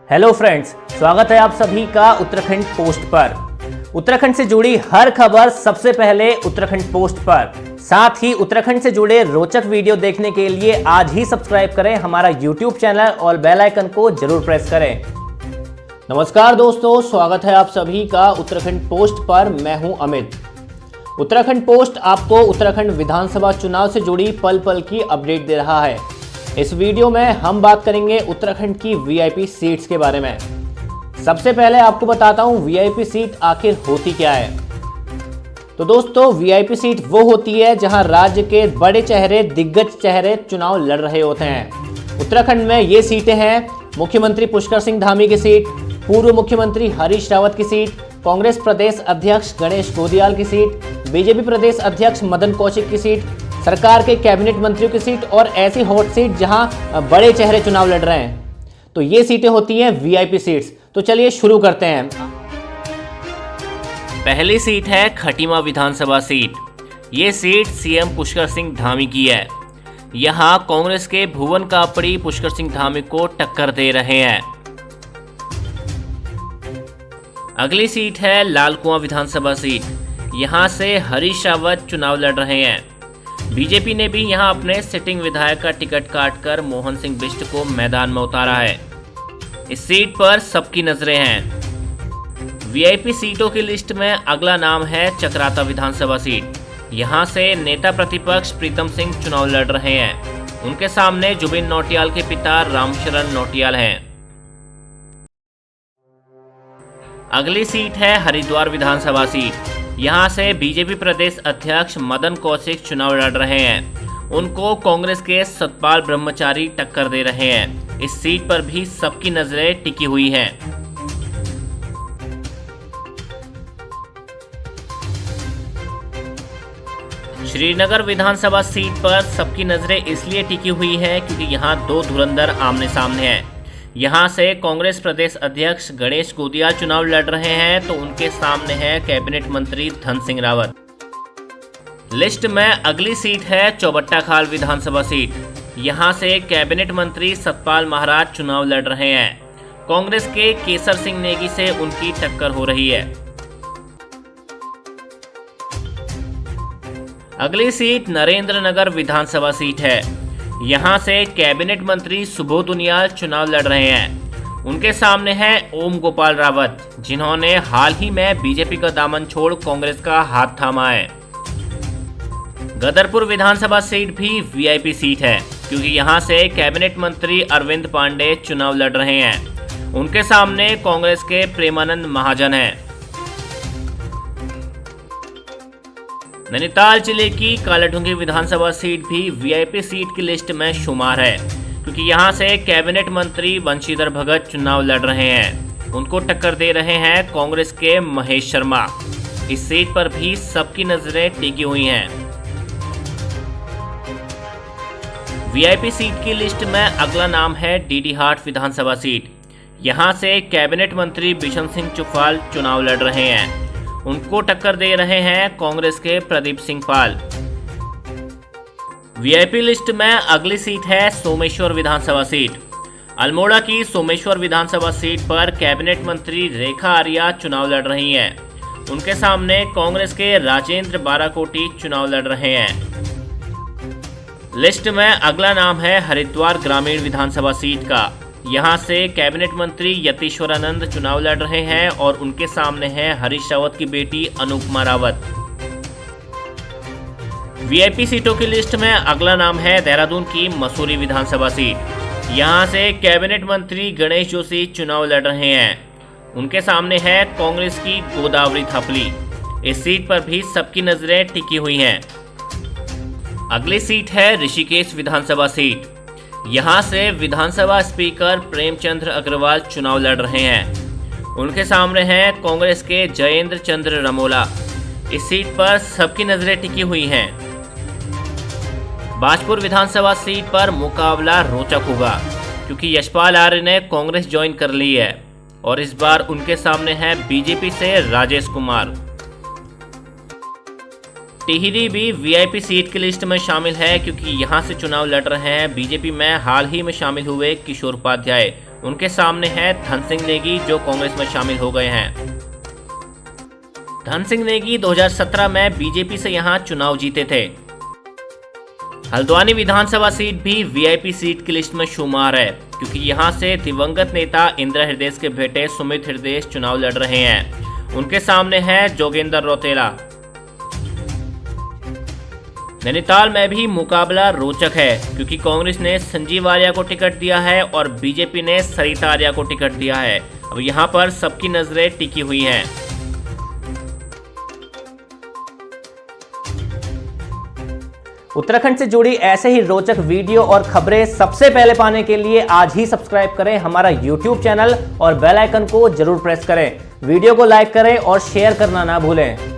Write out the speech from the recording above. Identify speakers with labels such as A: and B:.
A: Hello friends, स्वागत है आप सभी का उत्तराखंड पोस्ट पर। उत्तराखंड से जुड़ी हर खबर सबसे पहले उत्तराखंड पोस्ट पर। साथ ही उत्तराखंड से जुड़े रोचक वीडियो देखने के लिए आज ही सब्सक्राइब करें हमारा यूट्यूब चैनल और बेल आइकन को जरूर प्रेस करें। नमस्कार दोस्तों, स्वागत है आप सभी का उत्तराखंड पोस्ट पर। मैं हूं अमित। उत्तराखंड पोस्ट आपको उत्तराखंड विधानसभा चुनाव से जुड़ी पल पल की अपडेट दे रहा है। इस वीडियो में हम बात करेंगे उत्तराखंड की वीआईपी सीट्स के बारे में। सबसे पहले आपको बताता हूं वीआईपी सीट आखिर होती क्या है। तो दोस्तों, वीआईपी सीट वो होती है जहां राज्य के बड़े चेहरे, दिग्गज चेहरे चुनाव लड़ रहे होते हैं। उत्तराखंड में ये सीटें हैं मुख्यमंत्री पुष्कर सिंह धामी की सीट, पूर्व मुख्यमंत्री हरीश रावत की सीट, कांग्रेस प्रदेश अध्यक्ष गणेश गोदियाल की सीट, बीजेपी प्रदेश अध्यक्ष मदन कौशिक की सीट, सरकार के कैबिनेट मंत्रियों की सीट और ऐसी हॉट सीट जहां बड़े चेहरे चुनाव लड़ रहे हैं। तो ये सीटें होती हैं वीआईपी सीट्स। तो चलिए शुरू करते हैं।
B: पहली सीट है खटीमा विधानसभा सीट। ये सीट सीएम पुष्कर सिंह धामी की है। यहां कांग्रेस के भुवन कापड़ी पुष्कर सिंह धामी को टक्कर दे रहे हैं। अगली सीट है लाल कुआं विधानसभा सीट। यहां से हरीश रावत चुनाव लड़ रहे हैं। बीजेपी ने भी यहां अपने सिटिंग विधायक का टिकट काटकर मोहन सिंह बिष्ट को मैदान में उतारा है। इस सीट पर सबकी नजरें हैं। वीआईपी सीटों की लिस्ट में अगला नाम है चकराता विधानसभा सीट। यहां से नेता प्रतिपक्ष प्रीतम सिंह चुनाव लड़ रहे हैं। उनके सामने जुबिन नौटियाल के पिता रामशरण नौटियाल हैं। अगली सीट है हरिद्वार विधानसभा सीट। यहां से बीजेपी प्रदेश अध्यक्ष मदन कौशिक चुनाव लड़ रहे हैं। उनको कांग्रेस के सतपाल ब्रह्मचारी टक्कर दे रहे हैं। इस सीट पर भी सबकी नजरें टिकी हुई हैं। श्रीनगर विधानसभा सीट पर सबकी नजरें इसलिए टिकी हुई हैं क्योंकि यहां दो धुरंधर आमने सामने हैं। यहां से कांग्रेस प्रदेश अध्यक्ष गणेश गोदियाल चुनाव लड़ रहे हैं तो उनके सामने है कैबिनेट मंत्री धन सिंह रावत। लिस्ट में अगली सीट है चौबट्टा खाल विधानसभा सीट। यहां से कैबिनेट मंत्री सतपाल महाराज चुनाव लड़ रहे हैं। कांग्रेस के केसर सिंह नेगी से उनकी टक्कर हो रही है। अगली सीट नरेंद्र नगर विधानसभा सीट है। यहां से कैबिनेट मंत्री सुबोध उनियाल चुनाव लड़ रहे हैं। उनके सामने है ओम गोपाल रावत, जिन्होंने हाल ही में बीजेपी का दामन छोड़ कांग्रेस का हाथ थामा है। गदरपुर विधानसभा सीट भी वीआईपी सीट है क्योंकि यहां से कैबिनेट मंत्री अरविंद पांडे चुनाव लड़ रहे हैं। उनके सामने कांग्रेस के प्रेमानंद महाजन हैं। नैनीताल जिले की कालाढूंगी विधानसभा सीट भी वीआईपी सीट की लिस्ट में शुमार है क्योंकि यहां से कैबिनेट मंत्री बंशीधर भगत चुनाव लड़ रहे हैं। उनको टक्कर दे रहे हैं कांग्रेस के महेश शर्मा। इस सीट पर भी सबकी नजरें टिकी हुई हैं। वीआईपी सीट की लिस्ट में अगला नाम है डीडीहाट विधानसभा सीट। यहां से कैबिनेट मंत्री बिशन सिंह चुफाल चुनाव लड़ रहे हैं। उनको टक्कर दे रहे हैं कांग्रेस के प्रदीप सिंह पाल। वीआईपी लिस्ट में अगली सीट है सोमेश्वर विधानसभा सीट। अल्मोड़ा की सोमेश्वर विधानसभा सीट पर कैबिनेट मंत्री रेखा आर्या चुनाव लड़ रही हैं। उनके सामने कांग्रेस के राजेंद्र बाराकोटी चुनाव लड़ रहे हैं। लिस्ट में अगला नाम है हरिद्वार ग्रामीण विधानसभा सीट का। यहां से कैबिनेट मंत्री यतीश्वरानंद चुनाव लड़ रहे हैं और उनके सामने है हरीश रावत की बेटी अनुपमा रावत। वीआईपी सीटों की लिस्ट में अगला नाम है देहरादून की मसूरी विधानसभा सीट। यहां से कैबिनेट मंत्री गणेश जोशी चुनाव लड़ रहे हैं। उनके सामने है कांग्रेस की गोदावरी थापली। इस सीट पर भी सबकी नजरें टिकी हुई हैं। अगली सीट है ऋषिकेश विधानसभा सीट। यहां से विधानसभा स्पीकर प्रेमचंद्र अग्रवाल चुनाव लड़ रहे हैं। उनके सामने हैं कांग्रेस के जयेंद्र चंद्र रमोला। इस सीट पर सबकी नजरें टिकी हुई हैं। बाजपुर विधानसभा सीट पर मुकाबला रोचक होगा क्योंकि यशपाल आर्य ने कांग्रेस ज्वाइन कर ली है और इस बार उनके सामने है बीजेपी से राजेश कुमार। टिहरी भी वीआईपी सीट की लिस्ट में शामिल है क्योंकि यहां से चुनाव लड़ रहे हैं बीजेपी में हाल ही में शामिल हुए किशोर उपाध्याय उनके सामने है धन सिंह नेगी, जो कांग्रेस में शामिल हो गए हैं। धन सिंह नेगी 2017 में बीजेपी से यहां चुनाव जीते थे। हल्द्वानी विधानसभा सीट भी वीआईपी सीट की लिस्ट में शुमार है, क्योंकि यहां से दिवंगत नेता इंदिरा हृदय के बेटे सुमित हृदय चुनाव लड़ रहे हैं। उनके सामने है जोगेंद्र रौतेला। नैनीताल में भी मुकाबला रोचक है, क्योंकि कांग्रेस ने संजीव आर्या को टिकट दिया है और बीजेपी ने सरिता आर्या को टिकट दिया है। अब यहां पर सबकी नजरें टिकी हुई हैं।
A: उत्तराखंड से जुड़ी ऐसे ही रोचक वीडियो और खबरें सबसे पहले पाने के लिए आज ही सब्सक्राइब करें हमारा YouTube चैनल और बेल आइकन को जरूर प्रेस करें। वीडियो को लाइक करें और शेयर करना ना भूलें।